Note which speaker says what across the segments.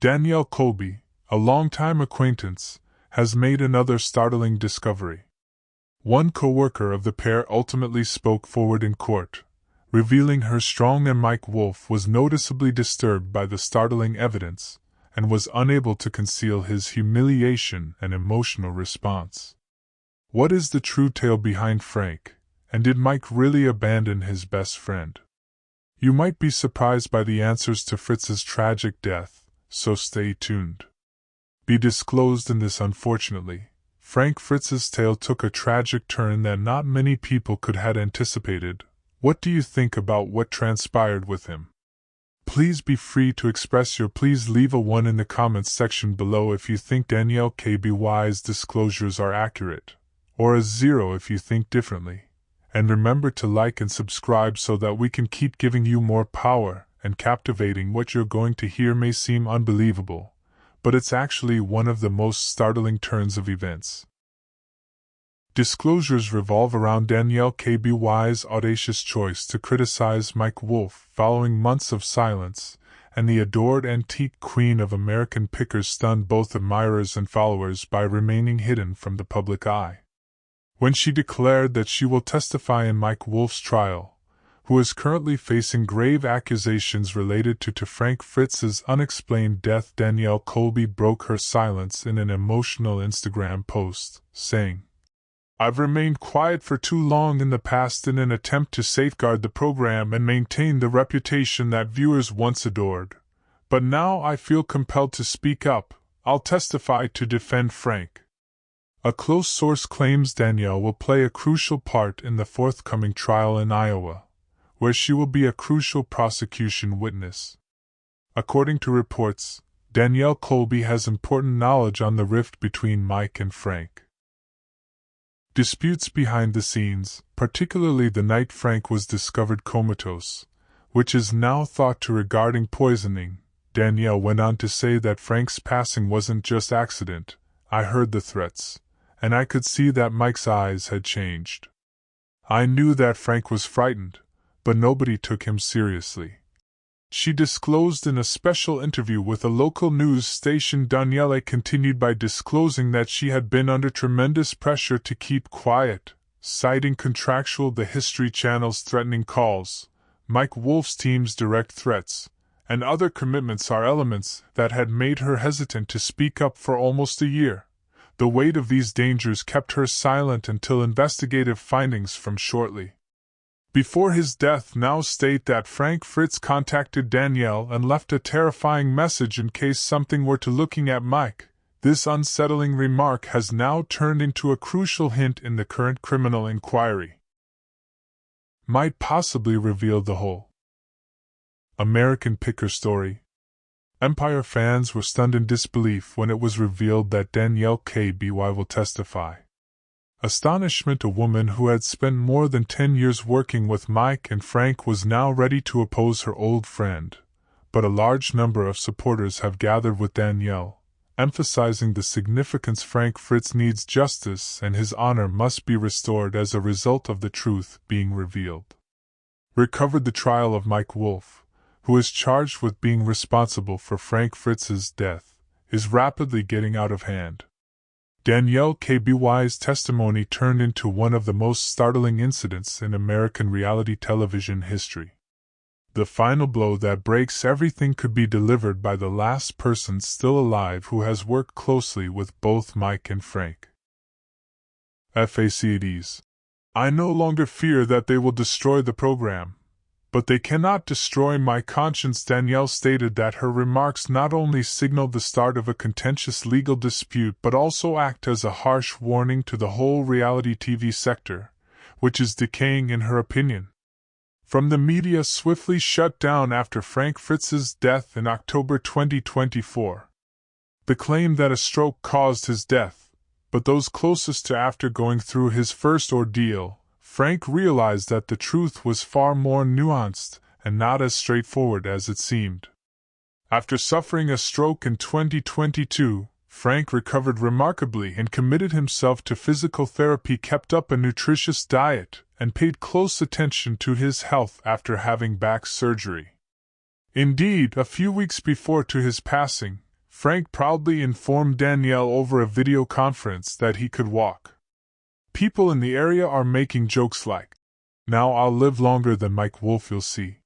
Speaker 1: Danielle Colby, a longtime acquaintance, has made another startling discovery. One co-worker of the pair ultimately spoke forward in court, revealing her strong and Mike Wolf was noticeably disturbed by the startling evidence, and was unable to conceal his humiliation and emotional response. What is the true tale behind Frank, and did Mike really abandon his best friend? You might be surprised by the answers to Fritz's tragic death, so stay tuned. Be disclosed in this. Unfortunately, Frank Fritz's tale took a tragic turn that not many people could have anticipated. What do you think about what transpired with him? Please be free to express your. Please leave a 1 in the comments section below if you think Danielle Colby's disclosures are accurate, or a 0 if you think differently. And remember to like and subscribe so that we can keep giving you more power and captivating. What you're going to hear may seem unbelievable, but it's actually one of the most startling turns of events. Disclosures revolve around Danielle Colby's audacious choice to criticize Mike Wolf following months of silence, and the adored antique queen of American pickers stunned both admirers and followers by remaining hidden from the public eye. When she declared that she will testify in Mike Wolf's trial, who is currently facing grave accusations related to Frank Fritz's unexplained death, Danielle Colby broke her silence in an emotional Instagram post, saying, "I've remained quiet for too long in the past in an attempt to safeguard the program and maintain the reputation that viewers once adored. But now I feel compelled to speak up. I'll testify to defend Frank." A close source claims Danielle will play a crucial part in the forthcoming trial in Iowa, where she will be a crucial prosecution witness. According to reports, Danielle Colby has important knowledge on the rift between Mike and Frank. Disputes behind the scenes, particularly the night Frank was discovered comatose, which is now thought to regarding poisoning. Danielle went on to say that Frank's passing wasn't just accident. "I heard the threats, and I could see that Mike's eyes had changed. I knew that Frank was frightened, but nobody took him seriously." She disclosed in a special interview with a local news station. Danielle continued by disclosing that she had been under tremendous pressure to keep quiet, citing contractual The History Channel's threatening calls, Mike Wolf's team's direct threats, and other commitments are elements that had made her hesitant to speak up for almost a year. The weight of these dangers kept her silent until investigative findings from shortly before his death now state that Frank Fritz contacted Danielle and left a terrifying message in case something were to looking at Mike. This unsettling remark has now turned into a crucial hint in the current criminal inquiry. Might possibly reveal the whole American picker story. Empire fans were stunned in disbelief when it was revealed that Danielle Colby will testify. Astonishment. A woman who had spent more than 10 years working with Mike and Frank was now ready to oppose her old friend, but a large number of supporters have gathered with Danielle, emphasizing the significance. Frank Fritz needs justice and his honor must be restored as a result of the truth being revealed. Recovered. The trial of Mike Wolf, who is charged with being responsible for Frank Fritz's death, is rapidly getting out of hand. Danielle Colby's testimony turned into one of the most startling incidents in American reality television history. The final blow that breaks everything could be delivered by the last person still alive who has worked closely with both Mike and Frank. FACDs. "I no longer fear that they will destroy the program, but they cannot destroy my conscience." Danielle stated that her remarks not only signaled the start of a contentious legal dispute but also act as a harsh warning to the whole reality TV sector, which is decaying in her opinion. From the media swiftly shut down after Frank Fritz's death in October 2024. The claim that a stroke caused his death, but those closest to after going through his first ordeal, Frank realized that the truth was far more nuanced and not as straightforward as it seemed. After suffering a stroke in 2022, Frank recovered remarkably and committed himself to physical therapy, kept up a nutritious diet, and paid close attention to his health after having back surgery. Indeed, a few weeks before his passing, Frank proudly informed Danielle over a video conference that he could walk. People in the area are making jokes like, "Now I'll live longer than Mike Wolf, you'll see."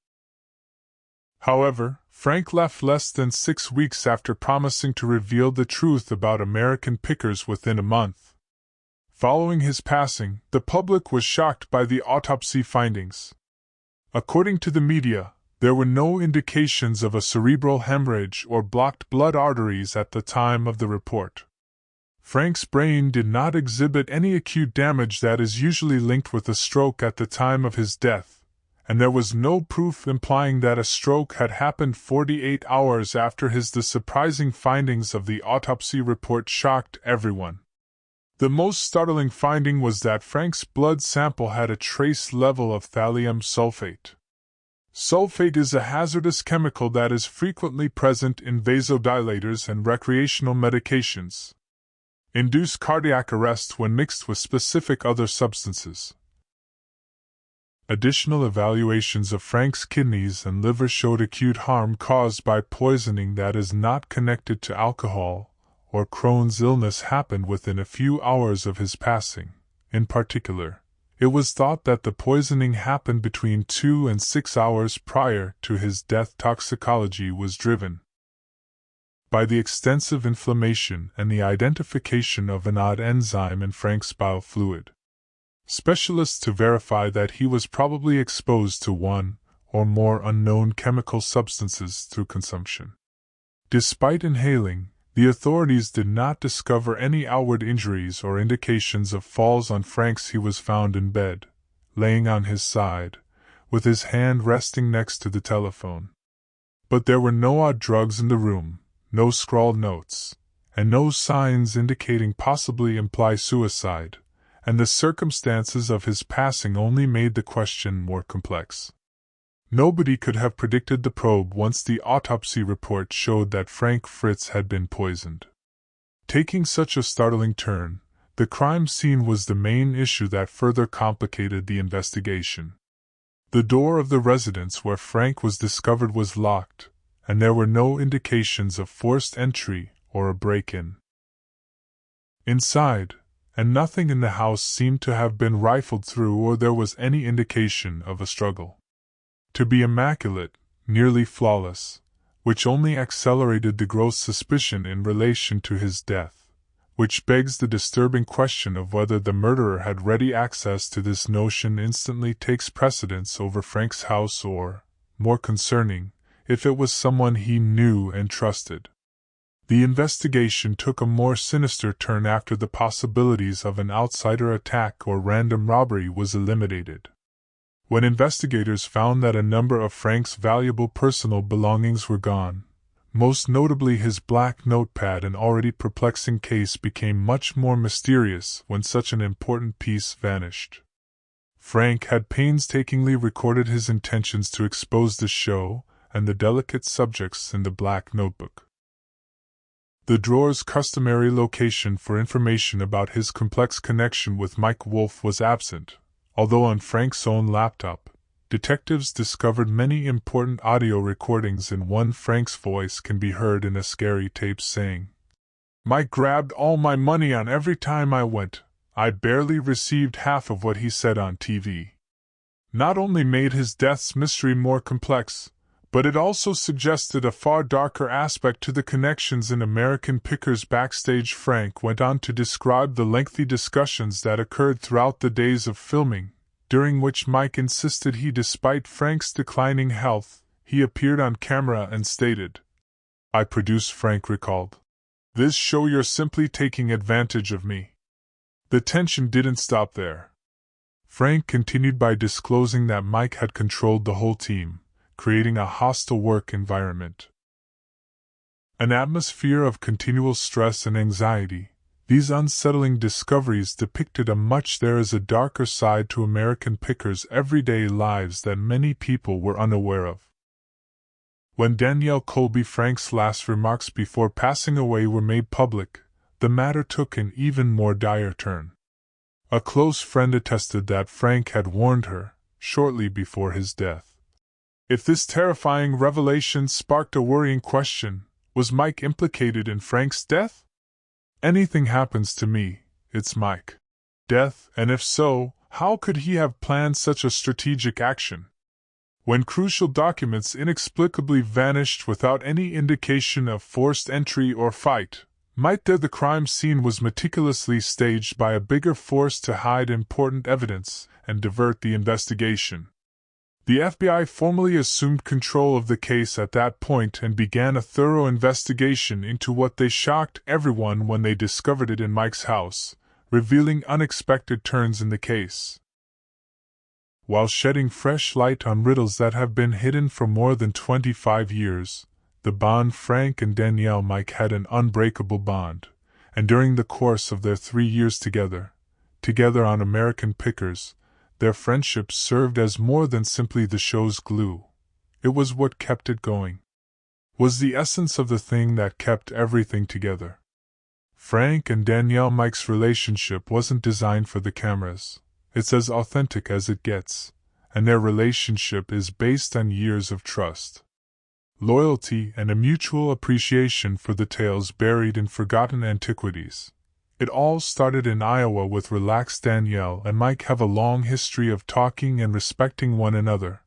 Speaker 1: However, Frank left less than 6 weeks after promising to reveal the truth about American pickers within a month. Following his passing, the public was shocked by the autopsy findings. According to the media, there were no indications of a cerebral hemorrhage or blocked blood arteries at the time of the report. Frank's brain did not exhibit any acute damage that is usually linked with a stroke at the time of his death, and there was no proof implying that a stroke had happened 48 hours after his. The surprising findings of the autopsy report shocked everyone. The most startling finding was that Frank's blood sample had a trace level of thallium sulfate. Sulfate is a hazardous chemical that is frequently present in vasodilators and recreational medications. Induce cardiac arrest when mixed with specific other substances. Additional evaluations of Frank's kidneys and liver showed acute harm caused by poisoning that is not connected to alcohol or Crohn's illness happened within a few hours of his passing. In particular, it was thought that the poisoning happened between 2 and 6 hours prior to his death. Toxicology was driven by the extensive inflammation and the identification of an odd enzyme in Frank's bile fluid. Specialists to verify that he was probably exposed to one or more unknown chemical substances through consumption. Despite inhaling, the authorities did not discover any outward injuries or indications of falls on Frank's. He was found in bed, laying on his side, with his hand resting next to the telephone. But there were no odd drugs in the room, no scrawled notes, and no signs indicating possibly imply suicide, and the circumstances of his passing only made the question more complex. Nobody could have predicted the probe once the autopsy report showed that Frank Fritz had been poisoned. Taking such a startling turn, the crime scene was the main issue that further complicated the investigation. The door of the residence where Frank was discovered was locked, and there were no indications of forced entry or a break-in. Inside, and nothing in the house seemed to have been rifled through or there was any indication of a struggle. To be immaculate, nearly flawless, which only accelerated the gross suspicion in relation to his death, which begs the disturbing question of whether the murderer had ready access to this notion instantly takes precedence over Frank's house or, more concerning, if it was someone he knew and trusted. The investigation took a more sinister turn after the possibilities of an outsider attack or random robbery was eliminated. When investigators found that a number of Frank's valuable personal belongings were gone, most notably his black notepad, an already perplexing case became much more mysterious when such an important piece vanished. Frank had painstakingly recorded his intentions to expose the show and the delicate subjects in the black notebook. The drawer's customary location for information about his complex connection with Mike Wolf was absent. Although on Frank's own laptop, detectives discovered many important audio recordings. In one, Frank's voice can be heard in a scary tape saying, "Mike grabbed all my money on every time I went. I barely received half of what he said on TV." Not only made his death's mystery more complex, but it also suggested a far darker aspect to the connections in American Pickers backstage. Frank went on to describe the lengthy discussions that occurred throughout the days of filming, during which Mike insisted despite Frank's declining health, he appeared on camera and stated, "I produce," Frank recalled. "This show, you're simply taking advantage of me." The tension didn't stop there. Frank continued by disclosing that Mike had controlled the whole team, creating a hostile work environment. An atmosphere of continual stress and anxiety. These unsettling discoveries depicted there is a darker side to American Pickers' everyday lives that many people were unaware of. When Danielle Colby, Frank's last remarks before passing away, were made public, the matter took an even more dire turn. A close friend attested that Frank had warned her, shortly before his death. If this terrifying revelation sparked a worrying question, Was Mike implicated in Frank's death? Anything happens to me, it's Mike's death, and if so, how could he have planned such a strategic action? When crucial documents inexplicably vanished without any indication of forced entry or fight, might the crime scene was meticulously staged by a bigger force to hide important evidence and divert the investigation. The FBI formally assumed control of the case at that point and began a thorough investigation into what they shocked everyone when they discovered it in Mike's house, revealing unexpected turns in the case. While shedding fresh light on riddles that have been hidden for more than 25 years, the bond Frank and Danielle Mike had an unbreakable bond, and during the course of their 3 years together on American Pickers, their friendship served as more than simply the show's glue. It was what kept it going. Was the essence of the thing that kept everything together. Frank and Danielle Mike's relationship wasn't designed for the cameras. It's as authentic as it gets, and their relationship is based on years of trust, loyalty, and a mutual appreciation for the tales buried in forgotten antiquities. It all started in Iowa with relaxed Danielle and Mike have a long history of talking and respecting one another,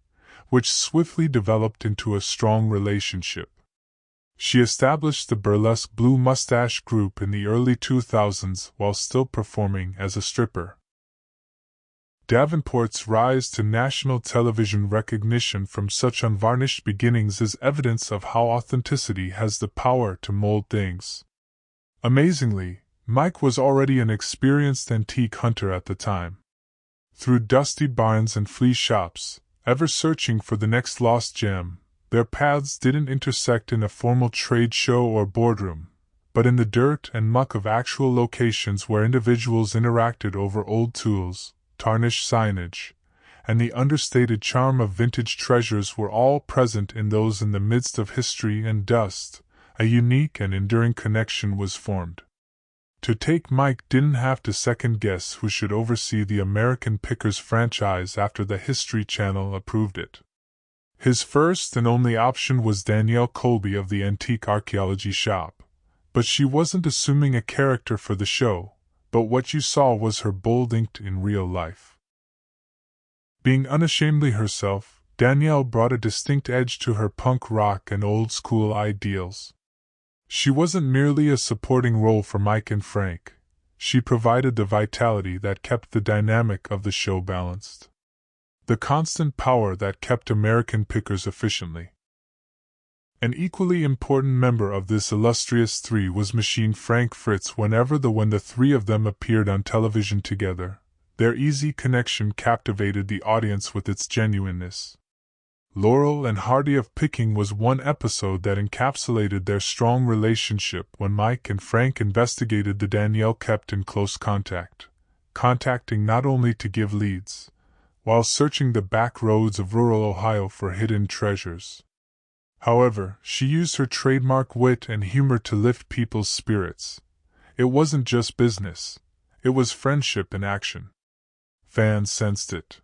Speaker 1: which swiftly developed into a strong relationship. She established the burlesque Blue Mustache group in the early 2000s while still performing as a stripper. Davenport's rise to national television recognition from such unvarnished beginnings is evidence of how authenticity has the power to mold things. Amazingly, Mike was already an experienced antique hunter at the time. Through dusty barns and flea shops, ever searching for the next lost gem, their paths didn't intersect in a formal trade show or boardroom, but in the dirt and muck of actual locations where individuals interacted over old tools, tarnished signage, and the understated charm of vintage treasures were all present in those in the midst of history and dust. A unique and enduring connection was formed. To take Mike didn't have to second-guess who should oversee the American Pickers franchise after the History Channel approved it. His first and only option was Danielle Colby of the Antique Archaeology Shop, but she wasn't assuming a character for the show, but what you saw was her bold inked in real life. Being unashamedly herself, Danielle brought a distinct edge to her punk rock and old-school ideals. She wasn't merely a supporting role for Mike and Frank. She provided the vitality that kept the dynamic of the show balanced. The constant power that kept American Pickers efficiently. An equally important member of this illustrious three was Machine Frank Fritz. When the three of them appeared on television together, their easy connection captivated the audience with its genuineness. Laurel and Hardy of Picking was one episode that encapsulated their strong relationship when Mike and Frank investigated the Danielle kept in close contact, contacting not only to give leads, while searching the back roads of rural Ohio for hidden treasures. However, she used her trademark wit and humor to lift people's spirits. It wasn't just business, it was friendship in action. Fans sensed it.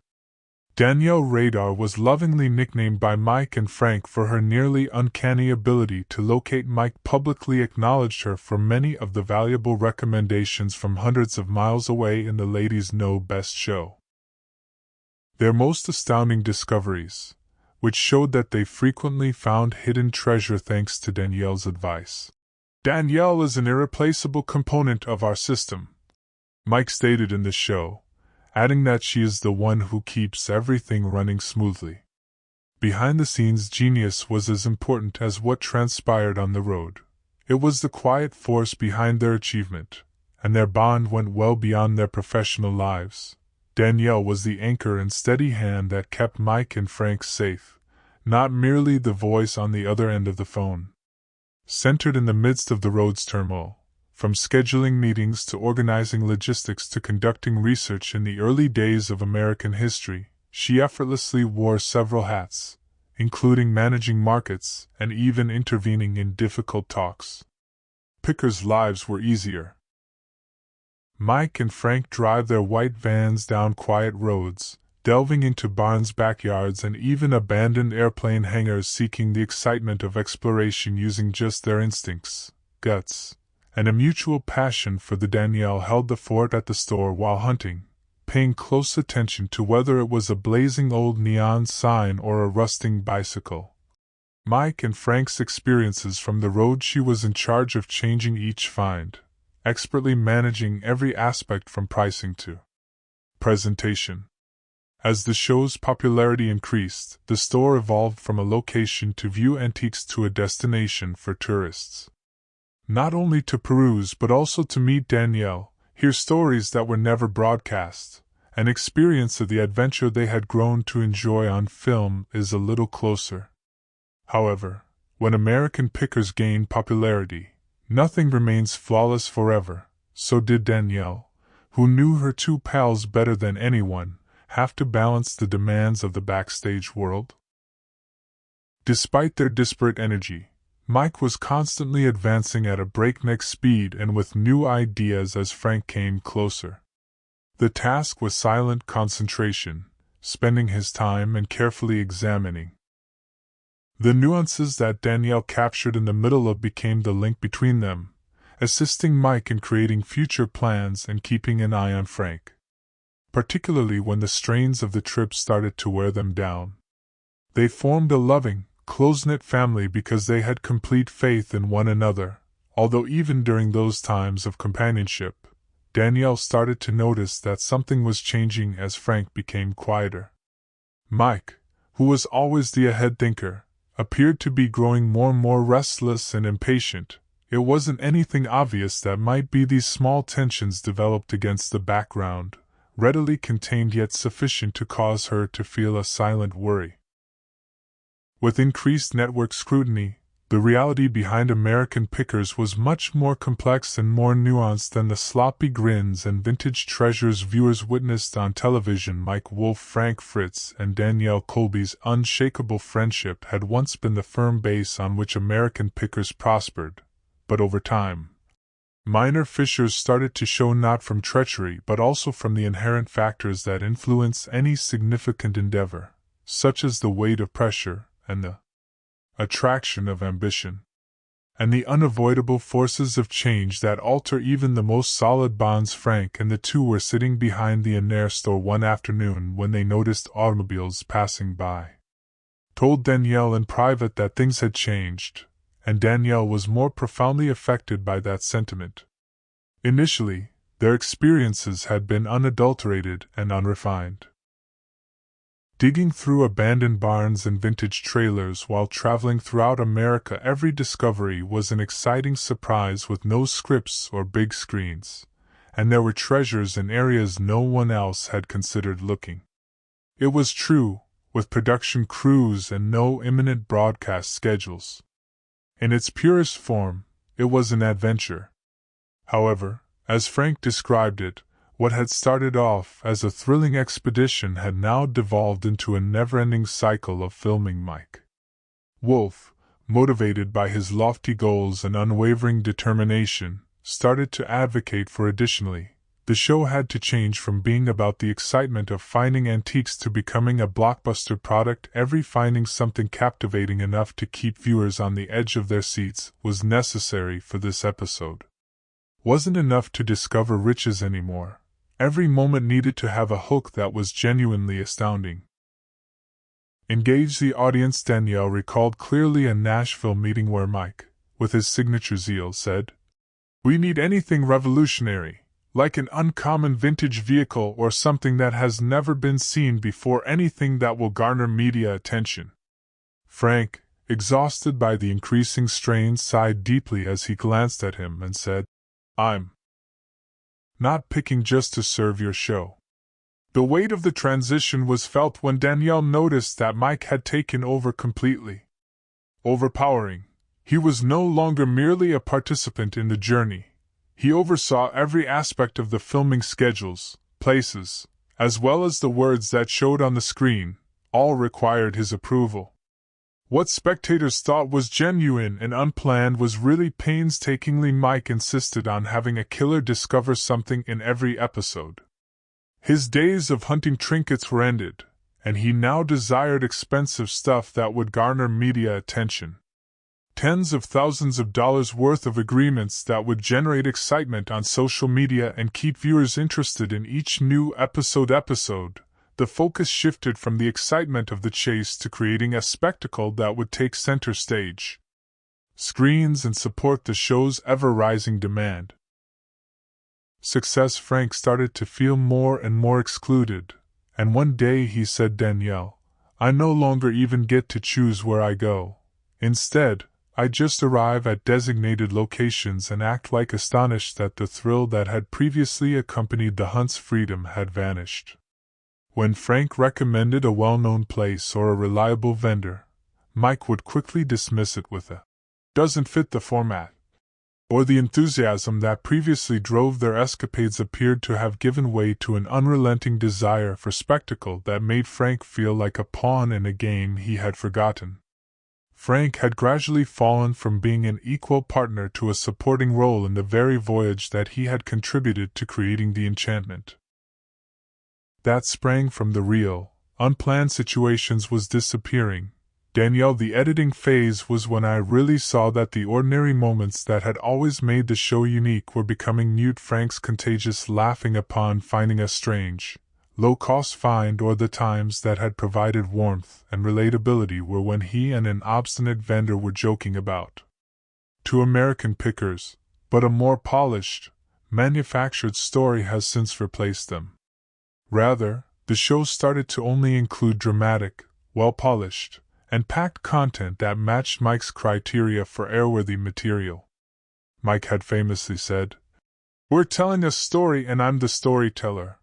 Speaker 1: Danielle Radar was lovingly nicknamed by Mike and Frank for her nearly uncanny ability to locate. Mike publicly acknowledged her for many of the valuable recommendations from hundreds of miles away in the Ladies Know Best show. Their most astounding discoveries, which showed that they frequently found hidden treasure thanks to Danielle's advice. Danielle is an irreplaceable component of our system, Mike stated in the show, adding that she is the one who keeps everything running smoothly. Behind-the-scenes genius was as important as what transpired on the road. It was the quiet force behind their achievement, and their bond went well beyond their professional lives. Danielle was the anchor and steady hand that kept Mike and Frank safe, not merely the voice on the other end of the phone. Centered in the midst of the road's turmoil, from scheduling meetings to organizing logistics to conducting research in the early days of American history, she effortlessly wore several hats, including managing markets and even intervening in difficult talks. Pickers' lives were easier. Mike and Frank drive their white vans down quiet roads, delving into barns, backyards, and even abandoned airplane hangars, seeking the excitement of exploration using just their instincts, guts, and a mutual passion for the. Danielle held the fort at the store while hunting, paying close attention to whether it was a blazing old neon sign or a rusting bicycle. Mike and Frank's experiences from the road, she was in charge of changing each find, expertly managing every aspect from pricing to presentation. As the show's popularity increased, the store evolved from a location to view antiques to a destination for tourists. Not only to peruse but also to meet Danielle, hear stories that were never broadcast, and experience the adventure they had grown to enjoy on film is a little closer. However, when American pickers gain popularity, nothing remains flawless forever. So did Danielle, who knew her two pals better than anyone, have to balance the demands of the backstage world. Despite their disparate energy, Mike was constantly advancing at a breakneck speed and with new ideas as Frank came closer. The task was silent concentration, spending his time and carefully examining the nuances that Danielle captured in the middle of became the link between them, assisting Mike in creating future plans and keeping an eye on Frank, particularly when the strains of the trip started to wear them down. They formed a loving, close-knit family because they had complete faith in one another, although even during those times of companionship, Danielle started to notice that something was changing as Frank became quieter. Mike, who was always the ahead thinker, appeared to be growing more and more restless and impatient. It wasn't anything obvious that might be these small tensions developed against the background, readily contained yet sufficient to cause her to feel a silent worry. With increased network scrutiny, the reality behind American pickers was much more complex and more nuanced than the sloppy grins and vintage treasures viewers witnessed on television. Mike Wolf, Frank, Fritz, and Danielle Colby's unshakable friendship had once been the firm base on which American pickers prospered, but over time, minor fissures started to show, not from treachery but also from the inherent factors that influence any significant endeavor, such as the weight of pressure and the attraction of ambition, and the unavoidable forces of change that alter even the most solid bonds. Frank and the two were sitting behind the Anair store one afternoon when they noticed automobiles passing by. Told Danielle in private that things had changed, and Danielle was more profoundly affected by that sentiment. Initially, their experiences had been unadulterated and unrefined. Digging through abandoned barns and vintage trailers while traveling throughout America, every discovery was an exciting surprise with no scripts or big screens, and there were treasures in areas no one else had considered looking. It was true, with production crews and no imminent broadcast schedules. In its purest form, it was an adventure. However, as Frank described it, what had started off as a thrilling expedition had now devolved into a never-ending cycle of filming. Mike Wolf, motivated by his lofty goals and unwavering determination, started to advocate for additionally. The show had to change from being about the excitement of finding antiques to becoming a blockbuster product. Every finding something captivating enough to keep viewers on the edge of their seats was necessary for this episode. Wasn't enough to discover riches anymore. Every moment needed to have a hook that was genuinely astounding. Engage the audience. Danielle recalled clearly a Nashville meeting where Mike, with his signature zeal, said, "We need anything revolutionary, like an uncommon vintage vehicle or something that has never been seen before, anything that will garner media attention." Frank, exhausted by the increasing strain, sighed deeply as he glanced at him and said, "I'm not picking just to serve your show." The weight of the transition was felt when Danielle noticed that Mike had taken over completely. Overpowering, he was no longer merely a participant in the journey. He oversaw every aspect of the filming schedules, places, as well as the words that showed on the screen. All required his approval. What spectators thought was genuine and unplanned was really painstakingly. Mike insisted on having a killer discover something in every episode. His days of hunting trinkets were ended, and he now desired expensive stuff that would garner media attention. Tens of thousands of dollars worth of agreements that would generate excitement on social media and keep viewers interested in each new episode. The focus shifted from the excitement of the chase to creating a spectacle that would take center stage. Screens and support the show's ever-rising demand. Success. Frank started to feel more and more excluded, and one day he said, "Danielle, I no longer even get to choose where I go. Instead, I just arrive at designated locations and act like astonished that the thrill that had previously accompanied the hunt's freedom had vanished." When Frank recommended a well-known place or a reliable vendor, Mike would quickly dismiss it with a "doesn't fit the format," or the enthusiasm that previously drove their escapades appeared to have given way to an unrelenting desire for spectacle that made Frank feel like a pawn in a game he had forgotten. Frank had gradually fallen from being an equal partner to a supporting role in the very voyage that he had contributed to creating the enchantment that sprang from the real, unplanned situations was disappearing. Danielle, the editing phase was when I really saw that the ordinary moments that had always made the show unique were becoming mute. Frank's contagious laughing upon finding a strange, low-cost find or the times that had provided warmth and relatability were when he and an obstinate vendor were joking about two American pickers, but a more polished, manufactured story has since replaced them. Rather, the show started to only include dramatic, well-polished, and packed content that matched Mike's criteria for airworthy material. Mike had famously said, "We're telling a story and I'm the storyteller."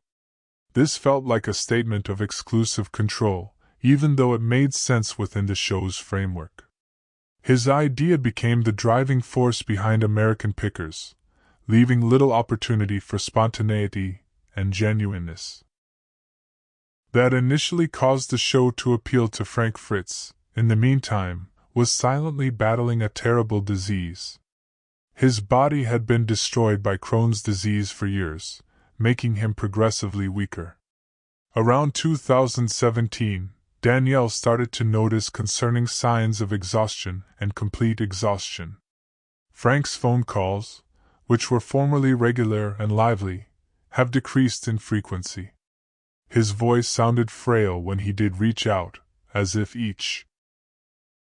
Speaker 1: This felt like a statement of exclusive control, even though it made sense within the show's framework. His idea became the driving force behind American Pickers, leaving little opportunity for spontaneity and genuineness. That initially caused the show to appeal to Frank. Fritz, in the meantime, was silently battling a terrible disease. His body had been destroyed by Crohn's disease for years, making him progressively weaker. Around 2017, Danielle started to notice concerning signs of exhaustion and complete exhaustion. Frank's phone calls, which were formerly regular and lively, have decreased in frequency. His voice sounded frail when he did reach out, as if each